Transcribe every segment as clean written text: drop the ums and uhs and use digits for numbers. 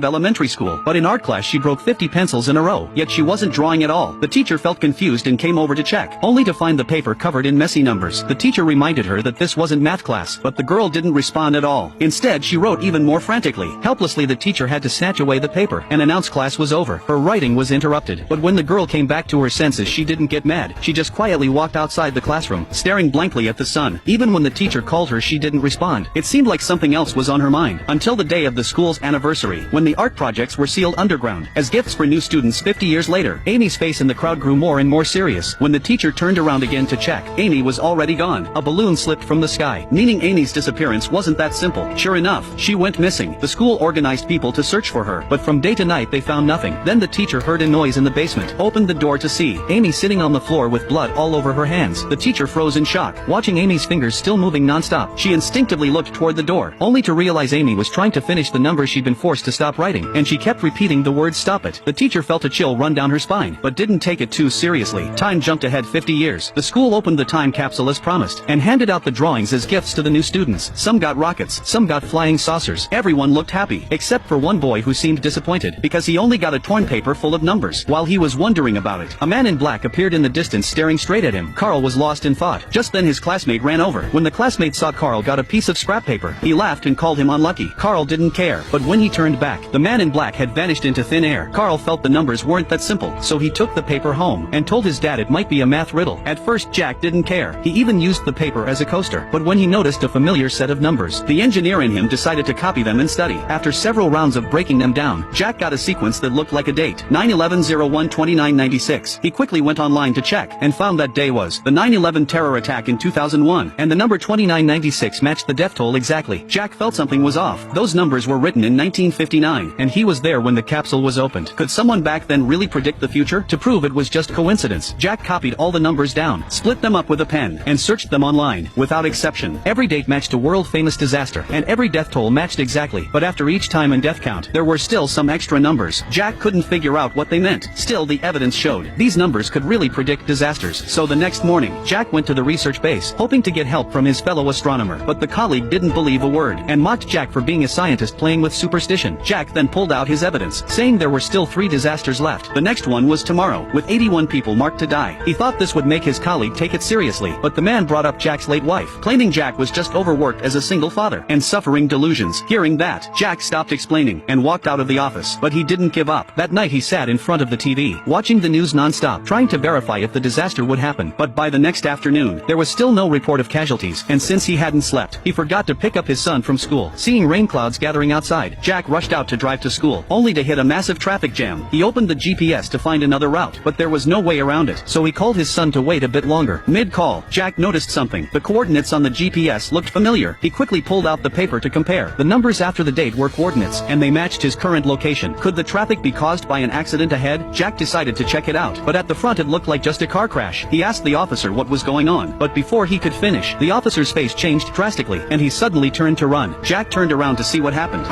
elementary school, but in art class she broke 50 pencils in a row, yet she wasn't drawing at all. The teacher felt confused and came over to check, only to find the paper covered in messy numbers. The teacher reminded her that this wasn't math class, but the girl didn't respond at all. Instead, she wrote even more frantically. Helplessly, the teacher had to snatch away the paper and announce class was over. Her writing was interrupted, but when the girl came back to her senses, she didn't get mad. She just quietly walked outside the classroom, staring blankly at the sun. Even when the teacher called her, she didn't respond. It seemed like something else was on her mind, until the day of the school's anniversary, when the art projects were sealed underground as gifts for new students. 50 years later, Amy's face in the crowd grew more and more serious. When the teacher turned around again to check, Amy was already gone. A balloon slipped from the sky, meaning Amy's disappearance wasn't that simple. Sure enough, she went missing. The school organized people to search for her, but from day to night they found nothing. Then the teacher heard a noise in the basement, opened the door to see Amy sitting on the floor with blood all over her hands. The teacher froze in shock, watching Amy's fingers still moving non-stop. She instinctively looked toward the door, only to realize Amy was trying to finish the numbers she'd been forced to stop writing, and she kept repeating the word "stop it." The teacher felt a chill run down her spine, but didn't take it too seriously. Time jumped ahead 50 years. The school opened the time capsule as promised, and handed out the drawings as gifts to the new students. Some got rockets, some got flying saucers. Everyone looked happy, except for one boy who seemed disappointed, because he only got a torn paper full of numbers. While he was wondering about it, a man in black appeared in the distance staring straight at him. Carl was lost in thought. Just then his classmate ran over. When the classmate saw Carl got a piece of scrap paper, he laughed and called him unlucky. Carl didn't care, but when he turned back, the man in black had vanished into thin air. Carl felt the numbers weren't that simple, so he took the paper home and told his dad it might be a math riddle. At first Jack didn't care. He even used the paper as a coaster, but when he noticed a familiar set of numbers, the engineer in him decided to copy them and study. After several rounds of breaking them down, Jack got a sequence that looked like a date, 9/11/01/2996. He quickly went online to check, and found that day was the 9/11 terror attack in 2001, and the number 2996 matched the death toll exactly. Jack felt something was off. Those numbers were written in 1959, and he was there when the capsule was opened. Could someone back then really predict the future? To prove it was just coincidence, Jack copied all the numbers down, split them up with a pen, and searched them online. Without exception, every date matched a world-famous disaster, and every death toll matched exactly. But after each time and death count, there were still some extra numbers. Jack couldn't figure out what they meant. Still, the evidence showed these numbers could really predict disasters. So the next morning, Jack went to the research base, hoping to get help from his fellow astronomer. But the colleague didn't believe a word, and mocked Jack for being a scientist playing with superstition. Jack then pulled out his evidence, saying there were still 3 disasters left. The next one was tomorrow, with 81 people marked to die. He thought this would make his colleague take it seriously, but the man brought up Jack's late wife, claiming Jack was just overworked as a single father, and suffering delusions. Hearing that, Jack stopped explaining, and walked out of the office. But he didn't give up. That night he sat in front of the TV, watching the news non-stop, trying to verify if the disaster would happen. But by the next afternoon, there was still no report of casualties, and since he hadn't slept, he forgot to pick up his son from school. Seeing rain clouds gathering outside, Jack rushed out to drive to school, only to hit a massive traffic jam. He opened the GPS to find another route, but there was no way around it, so he called his son to wait a bit longer. Mid-call, Jack noticed something. The coordinates on the GPS looked familiar. He quickly pulled out the paper to compare. The numbers after the date were coordinates, and they matched his current location. Could the traffic be caused by an accident ahead? Jack decided to check it out, but at the front it looked like just a car crash. He asked the officer what was going on, but before he could finish, the officer's face changed drastically, and he suddenly turned to run. Jack turned around to see what happened.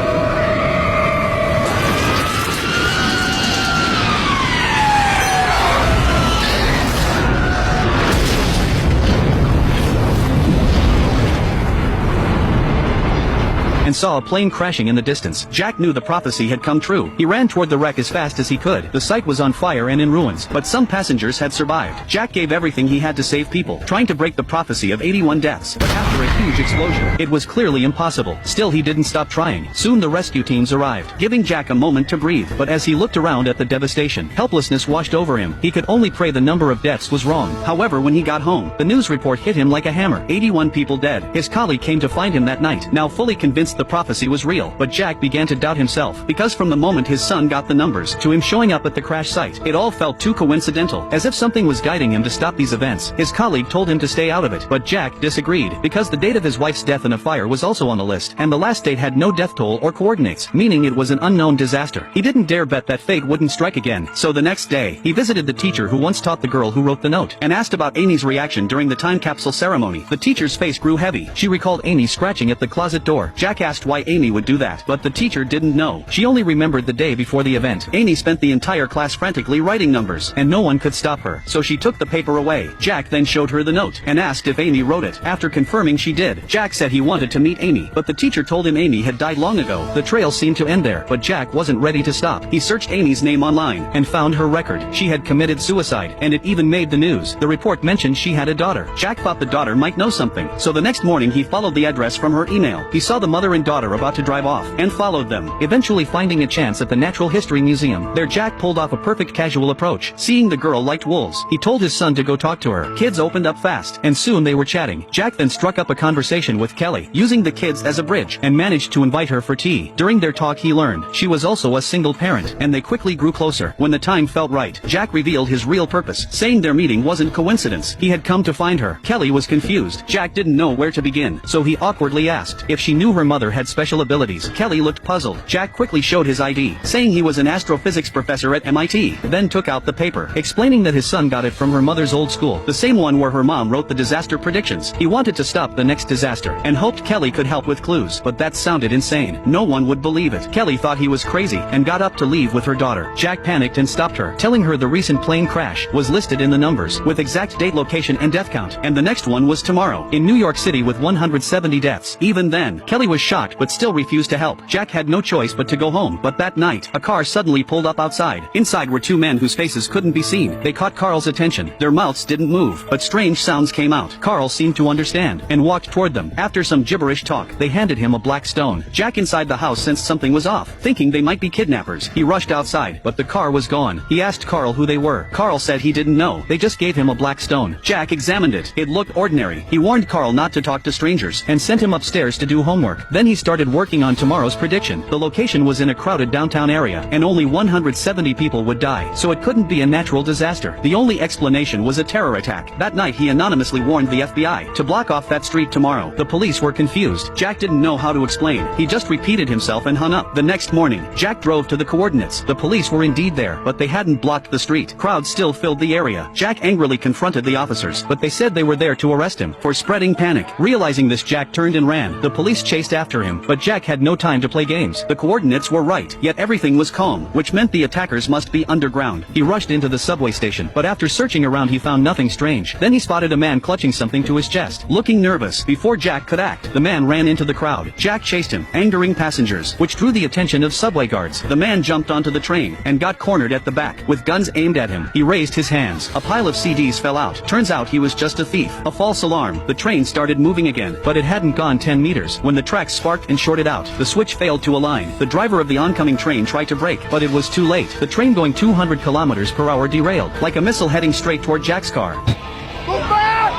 And saw a plane crashing in the distance. Jack knew the prophecy had come true. He ran toward the wreck as fast as he could. The site was on fire and in ruins, but some passengers had survived. Jack gave everything he had to save people, trying to break the prophecy of 81 deaths. But after a huge explosion, it was clearly impossible. Still, he didn't stop trying. Soon the rescue teams arrived, giving Jack a moment to breathe. But as he looked around at the devastation, helplessness washed over him. He could only pray the number of deaths was wrong. However, when he got home, the news report hit him like a hammer. 81 people dead. His colleague came to find him that night, now fully convinced the prophecy was real. But Jack began to doubt himself, because from the moment his son got the numbers, to him showing up at the crash site, it all felt too coincidental, as if something was guiding him to stop these events. His colleague told him to stay out of it, but Jack disagreed, because the date of his wife's death in a fire was also on the list, and the last date had no death toll or coordinates, meaning it was an unknown disaster. He didn't dare bet that fate wouldn't strike again. So the next day, he visited the teacher who once taught the girl who wrote the note, and asked about Amy's reaction during the time capsule ceremony. The teacher's face grew heavy. She recalled Amy scratching at the closet door. Jack asked asked why Amy would do that, but the teacher didn't know. She only remembered the day before the event. Amy spent the entire class frantically writing numbers, and no one could stop her, so she took the paper away. Jack then showed her the note, and asked if Amy wrote it. After confirming she did, Jack said he wanted to meet Amy, but the teacher told him Amy had died long ago. The trail seemed to end there, but Jack wasn't ready to stop. He searched Amy's name online, and found her record. She had committed suicide, and it even made the news. The report mentioned she had a daughter. Jack thought the daughter might know something, so the next morning he followed the address from her email. He saw the mother and daughter about to drive off, and followed them, eventually finding a chance at the Natural History Museum. There Jack pulled off a perfect casual approach. Seeing the girl liked wolves, he told his son to go talk to her. Kids opened up fast, and soon they were chatting. Jack then struck up a conversation with Kelly, using the kids as a bridge, and managed to invite her for tea. During their talk he learned she was also a single parent, and they quickly grew closer. When the time felt right, Jack revealed his real purpose, saying their meeting wasn't coincidence. He had come to find her. Kelly was confused. Jack didn't know where to begin, so he awkwardly asked if she knew her mother had special abilities. Kelly looked puzzled. Jack quickly showed his ID, saying he was an astrophysics professor at MIT, then took out the paper, explaining that his son got it from her mother's old school, the same one where her mom wrote the disaster predictions. He wanted to stop the next disaster, and hoped Kelly could help with clues, but that sounded insane. No one would believe it. Kelly thought he was crazy, and got up to leave with her daughter. Jack panicked and stopped her, telling her the recent plane crash was listed in the numbers, with exact date, location and death count, and the next one was tomorrow, in New York City, with 170 deaths. Even then, Kelly was shocked but still refused to help. Jack had no choice but to go home, but that night, a car suddenly pulled up outside. Inside were two men whose faces couldn't be seen. They caught Carl's attention. Their mouths didn't move, but strange sounds came out. Carl seemed to understand, and walked toward them. After some gibberish talk, they handed him a black stone. Jack inside the house sensed something was off, thinking they might be kidnappers. He rushed outside, but the car was gone. He asked Carl who they were. Carl said he didn't know. They just gave him a black stone. Jack examined it. It looked ordinary. He warned Carl not to talk to strangers, and sent him upstairs to do homework. Then he started working on tomorrow's prediction. The location was in a crowded downtown area, and only 170 people would die, so it couldn't be a natural disaster. The only explanation was a terror attack. That night he anonymously warned the FBI to block off that street tomorrow. The police were confused. Jack didn't know how to explain. He just repeated himself and hung up. The next morning, Jack drove to the coordinates. The police were indeed there, but they hadn't blocked the street. Crowds still filled the area. Jack angrily confronted the officers, but they said they were there to arrest him for spreading panic. Realizing this, Jack turned and ran. The police chased after him, but Jack had no time to play games. The coordinates were right, yet everything was calm, which meant the attackers must be underground. He rushed into the subway station, but after searching around he found nothing strange. Then he spotted a man clutching something to his chest, looking nervous. Before Jack could act, the man ran into the crowd. Jack chased him, angering passengers, which drew the attention of subway guards. The man jumped onto the train, and got cornered at the back, with guns aimed at him. He raised his hands. A pile of CDs fell out. Turns out he was just a thief. A false alarm. The train started moving again, but it hadn't gone 10 meters when the tracks sparked and shorted out. The switch failed to align. The driver of the oncoming train tried to brake, but it was too late. The train, going 200 kilometers per hour, derailed, like a missile heading straight toward Jack's car. Move back!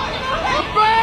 Move back!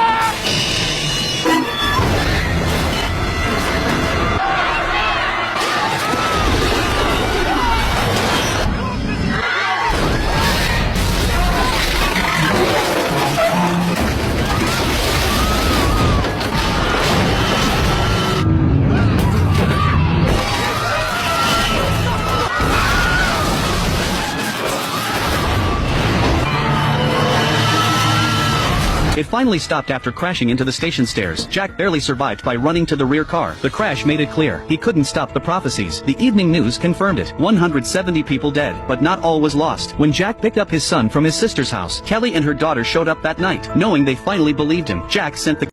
It finally stopped after crashing into the station stairs. Jack barely survived by running to the rear car. The crash made it clear he couldn't stop the prophecies. The evening news confirmed it. 170 people dead, but not all was lost. When Jack picked up his son from his sister's house, Kelly and her daughter showed up that night. Knowing they finally believed him, Jack sent the